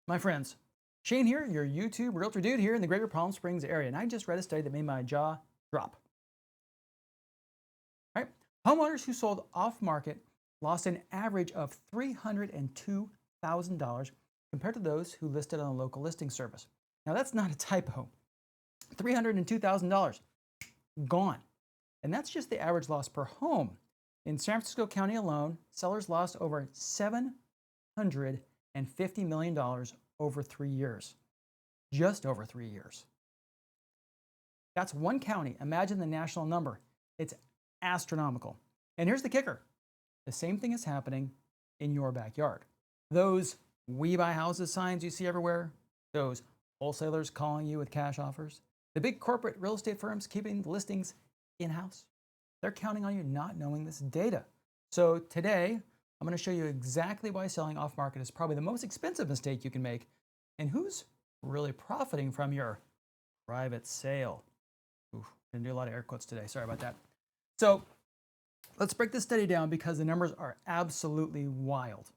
My friends, Shane here, your YouTube realtor dude here in the Greater Palm Springs area, and I just read a study that made my jaw drop. Right? Homeowners who sold off market lost an average of $302,000 compared to those who listed on a local listing service. Now, that's not a typo. $302,000 gone. And that's just the average loss per home. In San Francisco County alone, sellers lost over $750 million over 3 years. Just over 3 years. That's one county. Imagine the national number. It's astronomical. And here's the kicker. The same thing is happening in your backyard. Those "we buy houses" signs you see everywhere, those wholesalers calling you with cash offers, the big corporate real estate firms keeping the listings in-house, they're counting on you not knowing this data. So today, I'm going to show you exactly why selling off-market is probably the most expensive mistake you can make and who's really profiting from your private sale. Ooh, gonna do a lot of air quotes today. Sorry about that. So let's break this study down because the numbers are absolutely wild.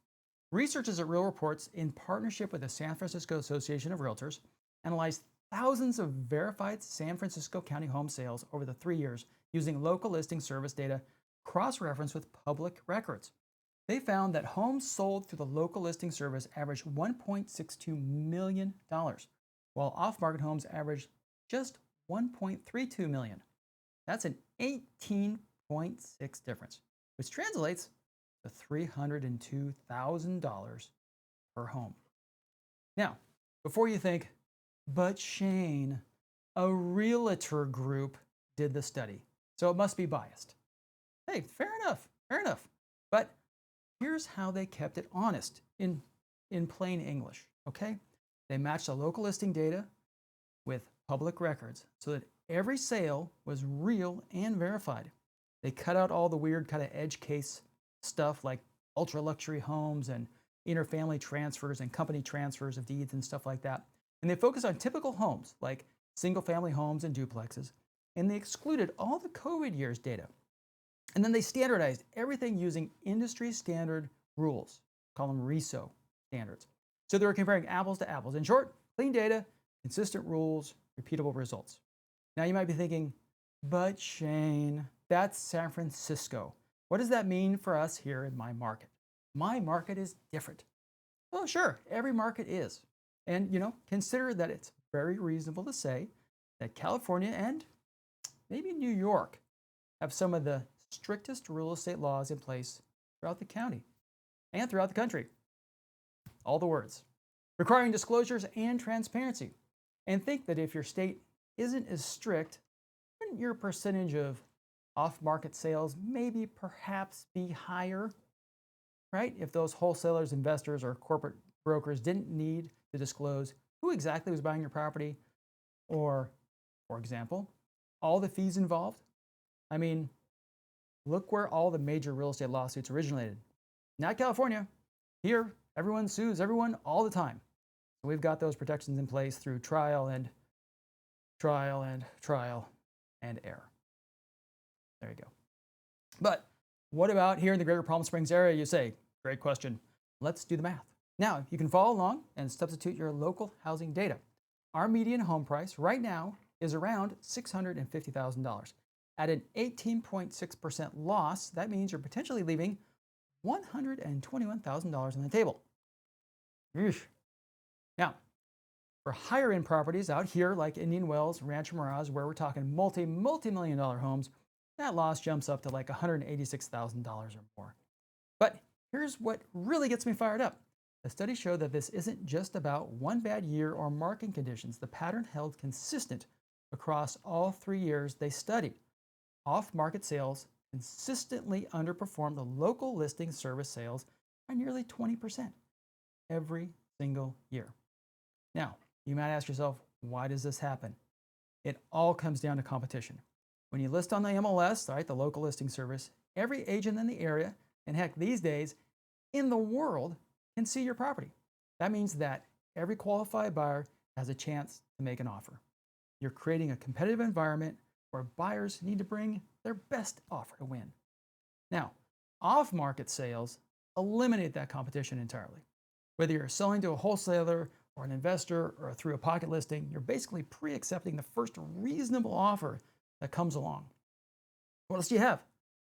Researchers at Real Reports, in partnership with the San Francisco Association of Realtors, analyzed thousands of verified San Francisco County home sales over the 3 years using local listing service data cross-referenced with public records. They found that homes sold through the local listing service averaged $1.62 million, while off-market homes averaged just $1.32 million. That's an 18.6 difference, which translates to $302,000 per home. Now, before you think, but Shane, a realtor group did the study, so it must be biased. Hey, fair enough. But here's how they kept it honest in plain English, okay? They matched the local listing data with public records so that every sale was real and verified. They cut out all the weird kind of edge case stuff like ultra luxury homes and interfamily transfers and company transfers of deeds and stuff like that. And they focused on typical homes like single family homes and duplexes. And they excluded all the COVID years data. And then they standardized everything using industry standard rules, call them RISO standards. So they were comparing apples to apples. In short, clean data, consistent rules, repeatable results. Now you might be thinking, but Shane, that's San Francisco. What does that mean for us here in my market? My market is different. Well, sure, every market is. And, consider that it's very reasonable to say that California and maybe New York have some of the strictest real estate laws in place throughout the county and throughout the country. All the words. Requiring disclosures and transparency. And think that if your state isn't as strict, wouldn't your percentage of off-market sales maybe perhaps be higher, right? If those wholesalers, investors, or corporate brokers didn't need to disclose who exactly was buying your property, or, for example, all the fees involved. I mean, look where all the major real estate lawsuits originated. Not California. Here, everyone sues everyone all the time. So we've got those protections in place through trial and error. There you go. But what about here in the Greater Palm Springs area, you say? Great question. Let's do the math. Now, you can follow along and substitute your local housing data. Our median home price right now is around $650,000. At an 18.6% loss, that means you're potentially leaving $121,000 on the table. Eesh. Now, for higher end properties out here like Indian Wells, Rancho Mirage, where we're talking multi-million dollar homes, that loss jumps up to like $186,000 or more. But here's what really gets me fired up. The study showed that this isn't just about one bad year or market conditions. The pattern held consistent across all 3 years they studied. Off-market sales consistently underperformed the local listing service sales by nearly 20% every single year. Now, you might ask yourself, why does this happen? It all comes down to competition. When you list on the MLS, right, the local listing service, every agent in the area, and heck, these days, in the world, can see your property. That means that every qualified buyer has a chance to make an offer. You're creating a competitive environment where buyers need to bring their best offer to win. Now, off-market sales eliminate that competition entirely. Whether you're selling to a wholesaler or an investor or through a pocket listing, you're basically pre-accepting the first reasonable offer that comes along. What else do you have?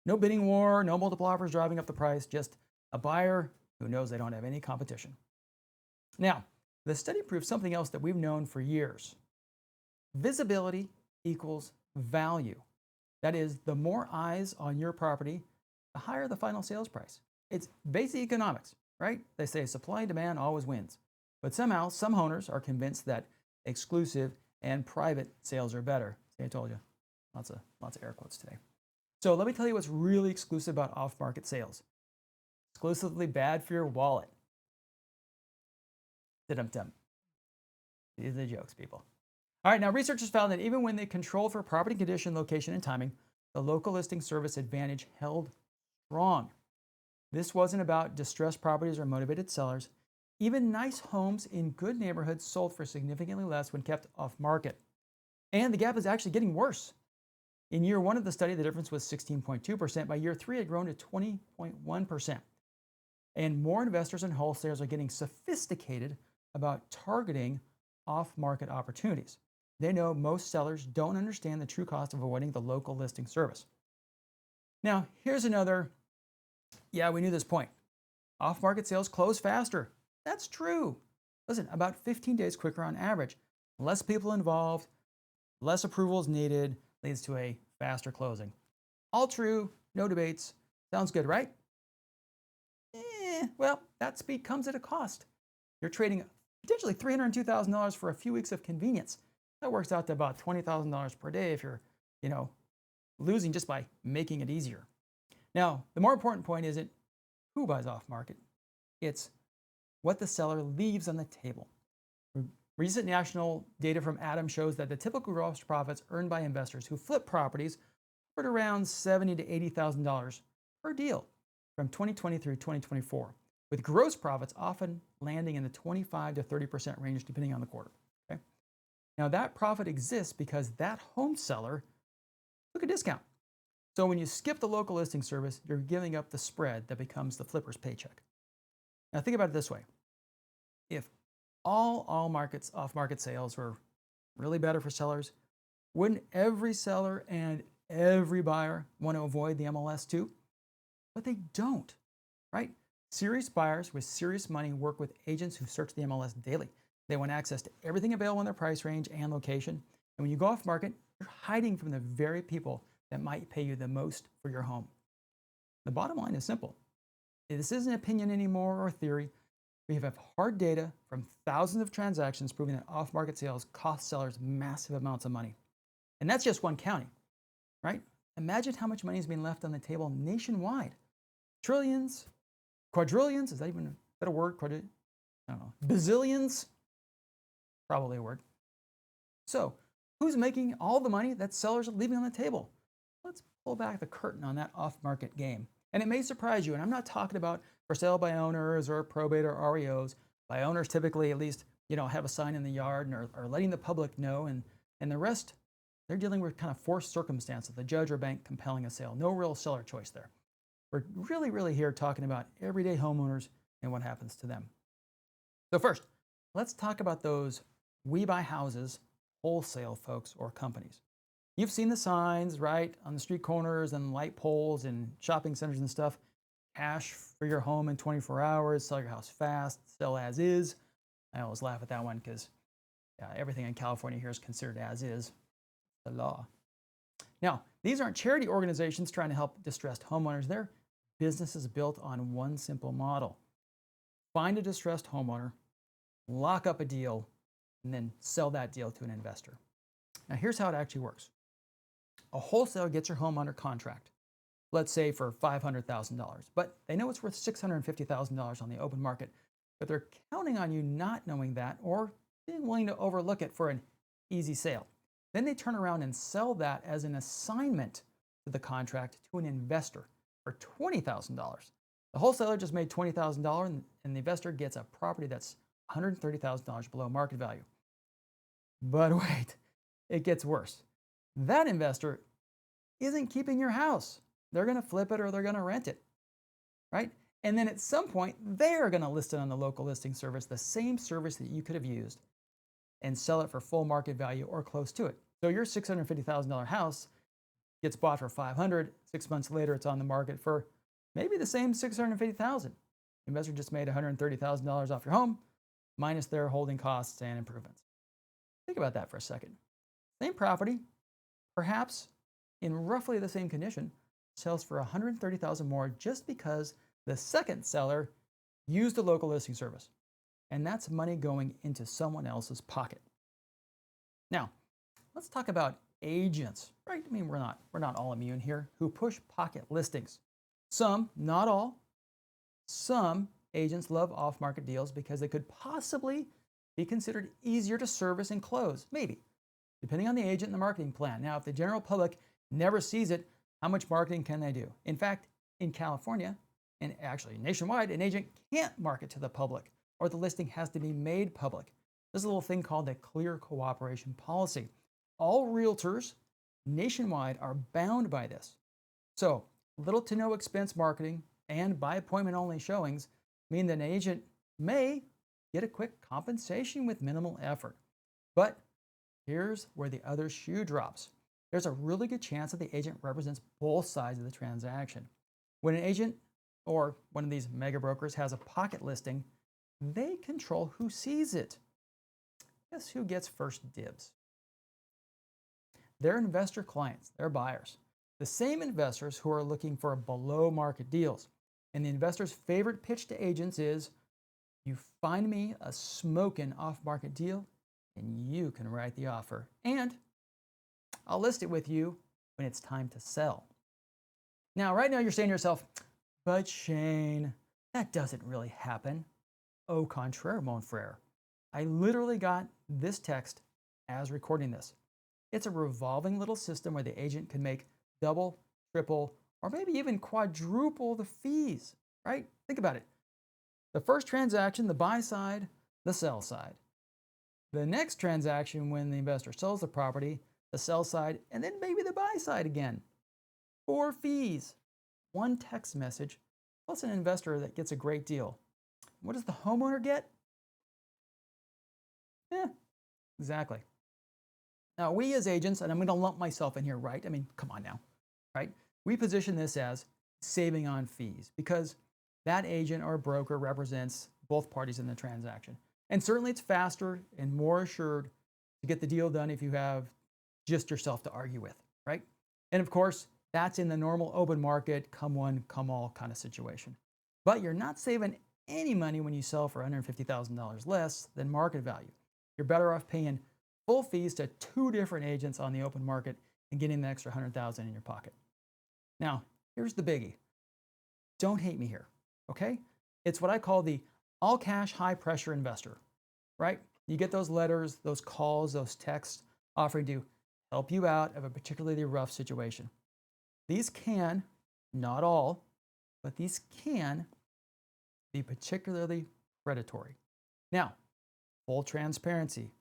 No bidding war, no multiple offers driving up the price, just a buyer who knows they don't have any competition. Now, the study proves something else that we've known for years. Visibility equals value. That is, the more eyes on your property, the higher the final sales price. It's basic economics, right? They say supply and demand always wins. But somehow, some owners are convinced that exclusive and private sales are better. See, I told you, lots of air quotes today. So let me tell you what's really exclusive about off-market sales. Exclusively bad for your wallet. Dum-dum. These are the jokes, people. All right, now researchers found that even when they controlled for property condition, location, and timing, the local listing service advantage held strong. This wasn't about distressed properties or motivated sellers. Even nice homes in good neighborhoods sold for significantly less when kept off market. And the gap is actually getting worse. In year 1 of the study, the difference was 16.2%. By year 3, it had grown to 20.1%. And more investors and wholesalers are getting sophisticated about targeting off-market opportunities. They know most sellers don't understand the true cost of avoiding the local listing service. Now, here's another, yeah, we knew this point. Off-market sales close faster. That's true. Listen, about 15 days quicker on average. Less people involved, less approvals needed, leads to a faster closing. All true, no debates. Sounds good, right? Well, that speed comes at a cost. You're trading potentially $302,000 for a few weeks of convenience. That works out to about $20,000 per day if you're, losing just by making it easier. Now, the more important point isn't who buys off market. It's what the seller leaves on the table. Recent national data from ATTRIBUTION shows that the typical gross profits earned by investors who flip properties were around $70,000 to $80,000 per deal from 2020 through 2024, with gross profits often landing in the 25 to 30% range depending on the quarter. Okay? Now that profit exists because that home seller took a discount. So when you skip the local listing service, you're giving up the spread that becomes the flipper's paycheck. Now think about it this way. If all off-market sales were really better for sellers, wouldn't every seller and every buyer want to avoid the MLS too? But they don't, right? Serious buyers with serious money work with agents who search the MLS daily. They want access to everything available in their price range and location. And when you go off market, you're hiding from the very people that might pay you the most for your home. The bottom line is simple. This isn't opinion anymore or theory. We have hard data from thousands of transactions proving that off-market sales cost sellers massive amounts of money. And that's just one county, right? Imagine how much money is being left on the table nationwide. Trillions, quadrillions, is that even a better word? I don't know. Bazillions? Probably a word. So, who's making all the money that sellers are leaving on the table? Let's pull back the curtain on that off-market game. And it may surprise you, and I'm not talking about for sale by owners or probate or REOs. By owners typically at least, have a sign in the yard and are letting the public know, and the rest, they're dealing with kind of forced circumstances, the judge or bank compelling a sale. No real seller choice there. We're really here talking about everyday homeowners and what happens to them. So first, let's talk about those We Buy Houses wholesale folks or companies. You've seen the signs, right, on the street corners and light poles and shopping centers and stuff. Cash for your home in 24 hours, sell your house fast, sell as is. I always laugh at that one because everything in California here is considered as is, the law. Now, these aren't charity organizations trying to help distressed homeowners. They're businesses built on one simple model. Find a distressed homeowner, lock up a deal, and then sell that deal to an investor. Now, here's how it actually works. A wholesaler gets your home under contract, let's say for $500,000, but they know it's worth $650,000 on the open market, but they're counting on you not knowing that or being willing to overlook it for an easy sale. Then they turn around and sell that as an assignment to the contract to an investor for $20,000. The wholesaler just made $20,000 and the investor gets a property that's $130,000 below market value. But wait, it gets worse. That investor isn't keeping your house. They're going to flip it or they're going to rent it, right? And then at some point, they're going to list it on the local listing service, the same service that you could have used, and sell it for full market value or close to it. So your $650,000 house gets bought for $500,000. 6 months later, it's on the market for maybe the same $650,000. The investor just made $130,000 off your home, minus their holding costs and improvements. Think about that for a second. Same property, perhaps in roughly the same condition, sells for $130,000 more just because the second seller used the local listing service. And that's money going into someone else's pocket. Now, let's talk about agents, right? I mean, we're not all immune here, who push pocket listings. Some, not all, some agents love off-market deals because they could possibly be considered easier to service and close, maybe, depending on the agent and the marketing plan. Now, if the general public never sees it, how much marketing can they do? In fact, in California, and actually nationwide, an agent can't market to the public, or the listing has to be made public. There's a little thing called the clear cooperation policy. All realtors nationwide are bound by this. So, little to no expense marketing and by appointment only showings mean that an agent may get a quick compensation with minimal effort. But here's where the other shoe drops. There's a really good chance that the agent represents both sides of the transaction. When an agent or one of these mega brokers has a pocket listing, they control who sees it. Guess who gets first dibs? Their investor clients, their buyers. The same investors who are looking for below market deals. And the investor's favorite pitch to agents is, you find me a smoking off-market deal and you can write the offer. And I'll list it with you when it's time to sell. Now, right now you're saying to yourself, but Shane, that doesn't really happen. Au contraire, mon frère. I literally got this text as recording this. It's a revolving little system where the agent can make double, triple, or maybe even quadruple the fees, right? Think about it. The first transaction, the buy side, the sell side. The next transaction, when the investor sells the property, the sell side, and then maybe the buy side again. 4 fees, 1 text message, plus an investor that gets a great deal. What does the homeowner get? Exactly. Now, we as agents, and I'm going to lump myself in here, right? I mean, come on now, right? We position this as saving on fees because that agent or broker represents both parties in the transaction. And certainly it's faster and more assured to get the deal done if you have just yourself to argue with, right? And of course, that's in the normal open market, come one, come all kind of situation. But you're not saving any money when you sell for $150,000 less than market value. You're better off paying full fees to 2 different agents on the open market and getting the extra $100,000 in your pocket. Now, here's the biggie. Don't hate me here, okay? It's what I call the all-cash, high-pressure investor, right? You get those letters, those calls, those texts offering to help you out of a particularly rough situation. These can, not all, but these can be particularly predatory. Now, full transparency.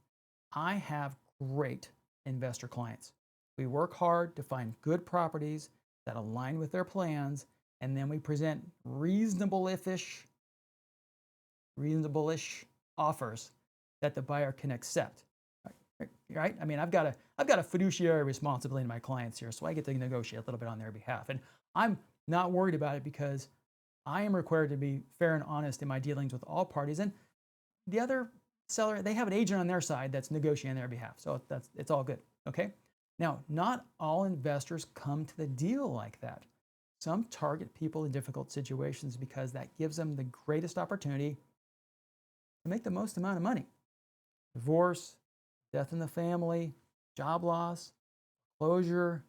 I have great investor clients. We work hard to find good properties that align with their plans, and then we present reasonable-ish offers that the buyer can accept. Right? I mean, I've got a fiduciary responsibility to my clients here, so I get to negotiate a little bit on their behalf. And I'm not worried about it because I am required to be fair and honest in my dealings with all parties. And the other seller, they have an agent on their side that's negotiating on their behalf. So it's all good, okay? Now, not all investors come to the deal like that. Some target people in difficult situations because that gives them the greatest opportunity to make the most amount of money. Divorce, death in the family, job loss, closure.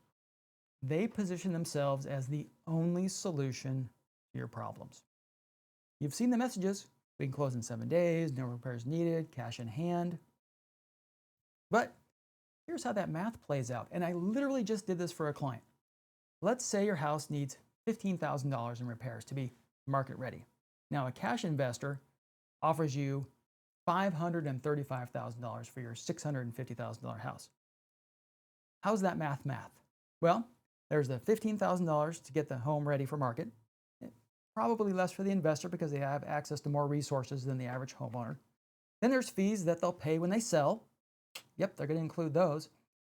They position themselves as the only solution to your problems. You've seen the messages. We can close in 7 days, no repairs needed, cash in hand. But here's how that math plays out. And I literally just did this for a client. Let's say your house needs $15,000 in repairs to be market ready. Now, a cash investor offers you $535,000 for your $650,000 house. How's that math? Well, there's the $15,000 to get the home ready for market. probably less for the investor because they have access to more resources than the average homeowner. Then there's fees that they'll pay when they sell. Yep, they're going to include those,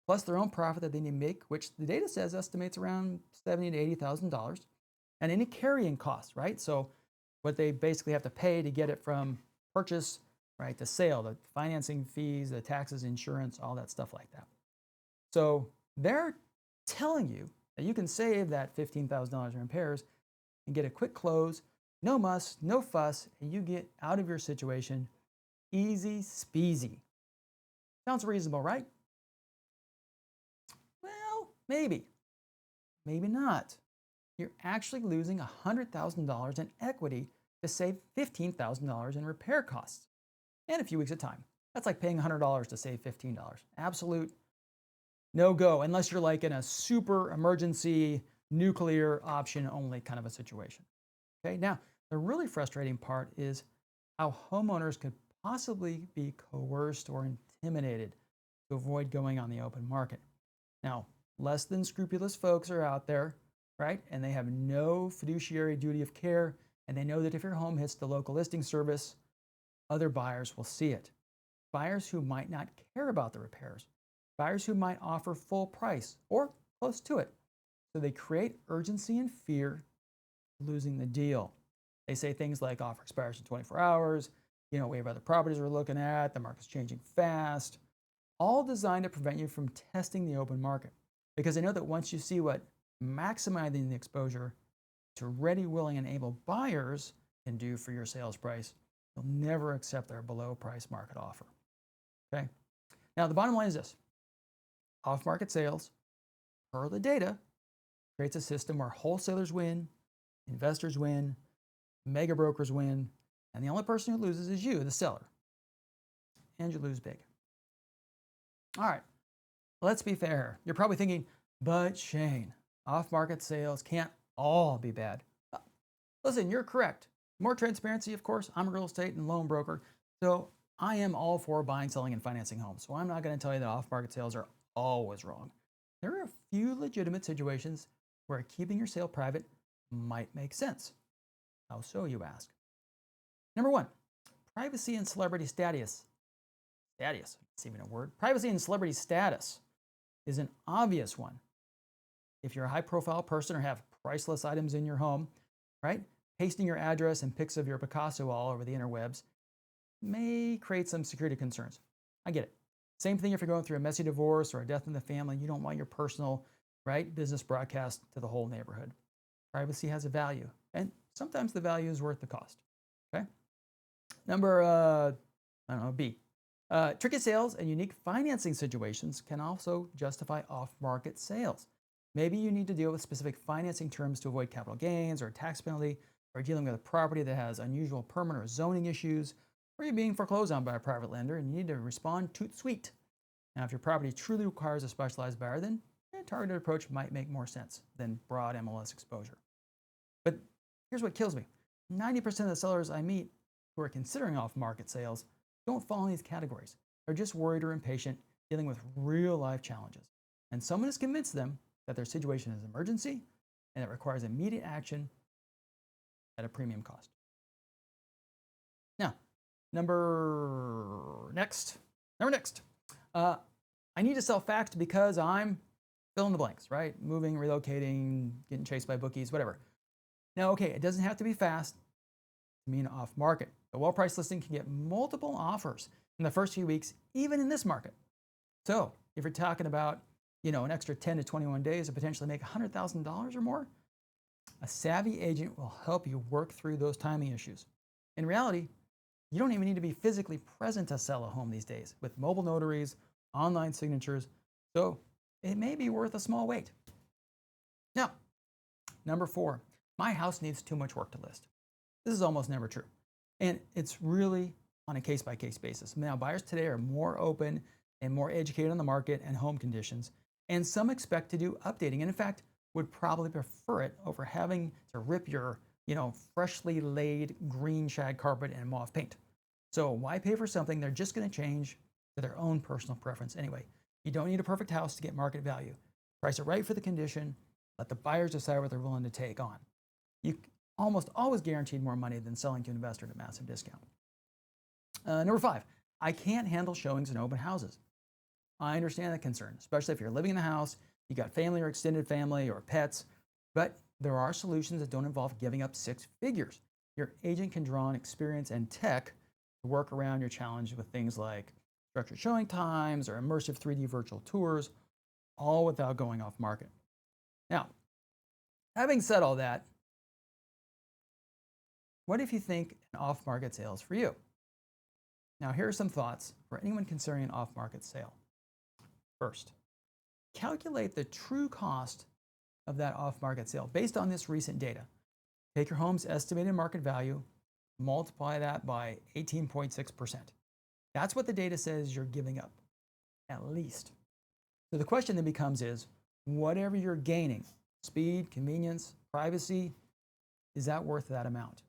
plus their own profit that they need to make, which the data says estimates around $70,000 to $80,000, and any carrying costs, right? So what they basically have to pay to get it from purchase, right, to sale, the financing fees, the taxes, insurance, all that stuff like that. So they're telling you that you can save that $15,000 in repairs and get a quick close, no muss, no fuss, and you get out of your situation easy speasy. Sounds reasonable, right? Well, maybe. Maybe not. You're actually losing $100,000 in equity to save $15,000 in repair costs and a few weeks of time. That's like paying $100 to save $15. Absolute no go, unless you're like in a super emergency nuclear option only kind of a situation. Okay, now the really frustrating part is how homeowners could possibly be coerced or intimidated to avoid going on the open market. Now, less than scrupulous folks are out there, right? And they have no fiduciary duty of care, and they know that if your home hits the local listing service, other buyers will see it. Buyers who might not care about the repairs, buyers who might offer full price or close to it. So they create urgency and fear of losing the deal. They say things like offer expires in 24 hours, we have other properties we're looking at, the market's changing fast, all designed to prevent you from testing the open market. Because they know that once you see what maximizing the exposure to ready, willing, and able buyers can do for your sales price, you'll never accept their below price market offer. Okay? Now, the bottom line is this. Off-market sales, per the data, creates a system where wholesalers win, investors win, mega brokers win, and the only person who loses is you, the seller. And you lose big. All right, let's be fair. You're probably thinking, but Shane, off-market sales can't all be bad. Listen, you're correct. More transparency, of course. I'm a real estate and loan broker, so I am all for buying, selling, and financing homes. So I'm not going to tell you that off-market sales are always wrong. There are a few legitimate situations where keeping your sale private might make sense. How so, you ask? Number one, privacy and celebrity status. Status, it's even a word. Privacy and celebrity status is an obvious one. If you're a high-profile person or have priceless items in your home, right? Pasting your address and pics of your Picasso all over the interwebs may create some security concerns. I get it. Same thing if you're going through a messy divorce or a death in the family. You don't want your personal, right, business broadcast to the whole neighborhood. Privacy has a value, and sometimes the value is worth the cost. Okay. Number, B. Tricky sales and unique financing situations can also justify off-market sales. Maybe you need to deal with specific financing terms to avoid capital gains or a tax penalty, or dealing with a property that has unusual permanent or zoning issues, or you're being foreclosed on by a private lender and you need to respond toot sweet. Now, if your property truly requires a specialized buyer, then a targeted approach might make more sense than broad MLS exposure. But here's what kills me. 90% of the sellers I meet who are considering off-market sales don't fall in these categories. They're just worried or impatient, dealing with real-life challenges. And someone has convinced them that their situation is an emergency and it requires immediate action at a premium cost. Now, Number next. I need to sell faxed because I'm fill in the blanks, right? Moving, relocating, getting chased by bookies, whatever. Now, okay, it doesn't have to be fast to mean off market. A well-priced listing can get multiple offers in the first few weeks, even in this market. So if you're talking about, an extra 10 to 21 days to potentially make $100,000 or more, a savvy agent will help you work through those timing issues. In reality, you don't even need to be physically present to sell a home these days with mobile notaries, online signatures, so it may be worth a small wait. Now, number 4, my house needs too much work to list. This is almost never true, and it's really on a case-by-case basis. Now, buyers today are more open and more educated on the market and home conditions, and some expect to do updating, and in fact, would probably prefer it over having to rip your freshly laid green shag carpet and mauve paint. So why pay for something they're just going to change to their own personal preference anyway? You don't need a perfect house to get market value. Price it right for the condition. Let the buyers decide what they're willing to take on. almost always guaranteed more money than selling to an investor at a massive discount. Number 5, I can't handle showings in open houses. I understand that concern, especially if you're living in the house, you got family or extended family or pets, but there are solutions that don't involve giving up 6 figures. Your agent can draw on experience and tech to work around your challenge with things like structured showing times or immersive 3D virtual tours, all without going off market. Now, having said all that, what if you think an off-market sale is for you? Now, here are some thoughts for anyone considering an off-market sale. First, calculate the true cost of that off-market sale based on this recent data. Take your home's estimated market value, multiply that by 18.6%. That's what the data says you're giving up, at least. So the question then becomes is, whatever you're gaining, speed, convenience, privacy, is that worth that amount?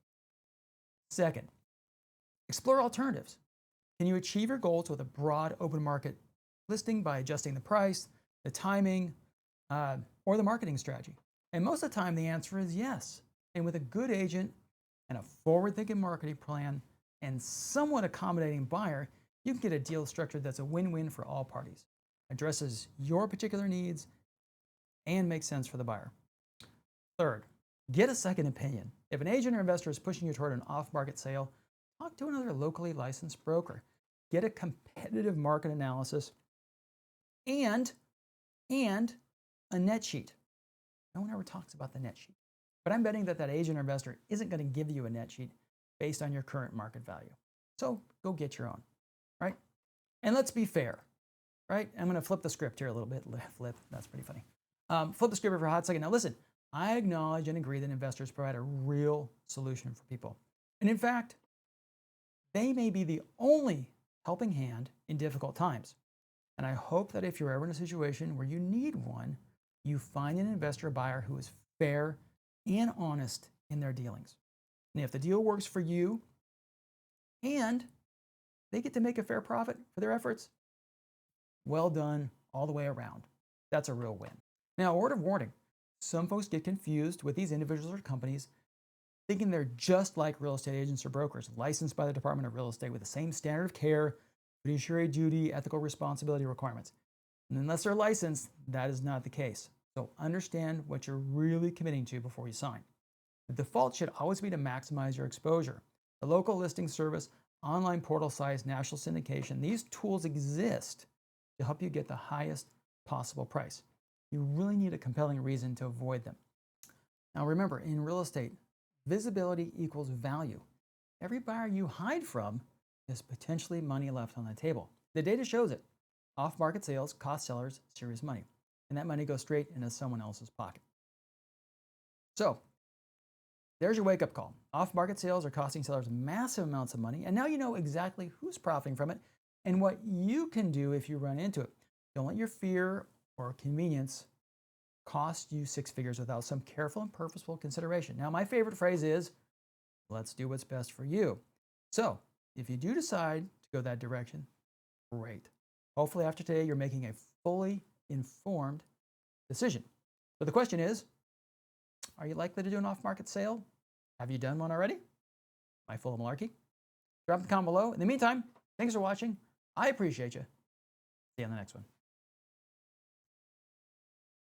Second, explore alternatives. Can you achieve your goals with a broad open market listing by adjusting the price, the timing, or the marketing strategy? And most of the time, the answer is yes. And with a good agent and a forward-thinking marketing plan and somewhat accommodating buyer, you can get a deal structured that's a win-win for all parties, addresses your particular needs, and makes sense for the buyer. Third, get a second opinion. If an agent or investor is pushing you toward an off-market sale, talk to another locally licensed broker. Get a competitive market analysis and a net sheet. No one ever talks about the net sheet, but I'm betting that agent or investor isn't going to give you a net sheet based on your current market value. So go get your own, right? And let's be fair, right? I'm going to flip the script here a little bit. Flip, that's pretty funny. Flip the script for a hot second. Now listen, I acknowledge and agree that investors provide a real solution for people. And in fact, they may be the only helping hand in difficult times. And I hope that if you're ever in a situation where you need one, you find an investor or buyer who is fair and honest in their dealings. And if the deal works for you and they get to make a fair profit for their efforts, well done all the way around. That's a real win. Now, a word of warning. Some folks get confused with these individuals or companies thinking they're just like real estate agents or brokers, licensed by the Department of Real Estate with the same standard of care, fiduciary duty, ethical responsibility requirements. And unless they're licensed, that is not the case. So understand what you're really committing to before you sign. The default should always be to maximize your exposure. The local listing service, online portal size, national syndication, these tools exist to help you get the highest possible price. You really need a compelling reason to avoid them. Now remember, in real estate, visibility equals value. Every buyer you hide from is potentially money left on the table. The data shows it. Off-market sales cost sellers serious money, and that money goes straight into someone else's pocket. So there's your wake-up call. Off-market sales are costing sellers massive amounts of money, and now you know exactly who's profiting from it and what you can do if you run into it. Don't let your fear or convenience cost you 6 figures without some careful and purposeful consideration. Now, my favorite phrase is, let's do what's best for you. So if you do decide to go that direction, great. Hopefully after today, you're making a fully informed decision. So the question is, are you likely to do an off-market sale? Have you done one already? Am I full of malarkey? Drop a comment below. In the meantime, thanks for watching. I appreciate you. See you on the next one.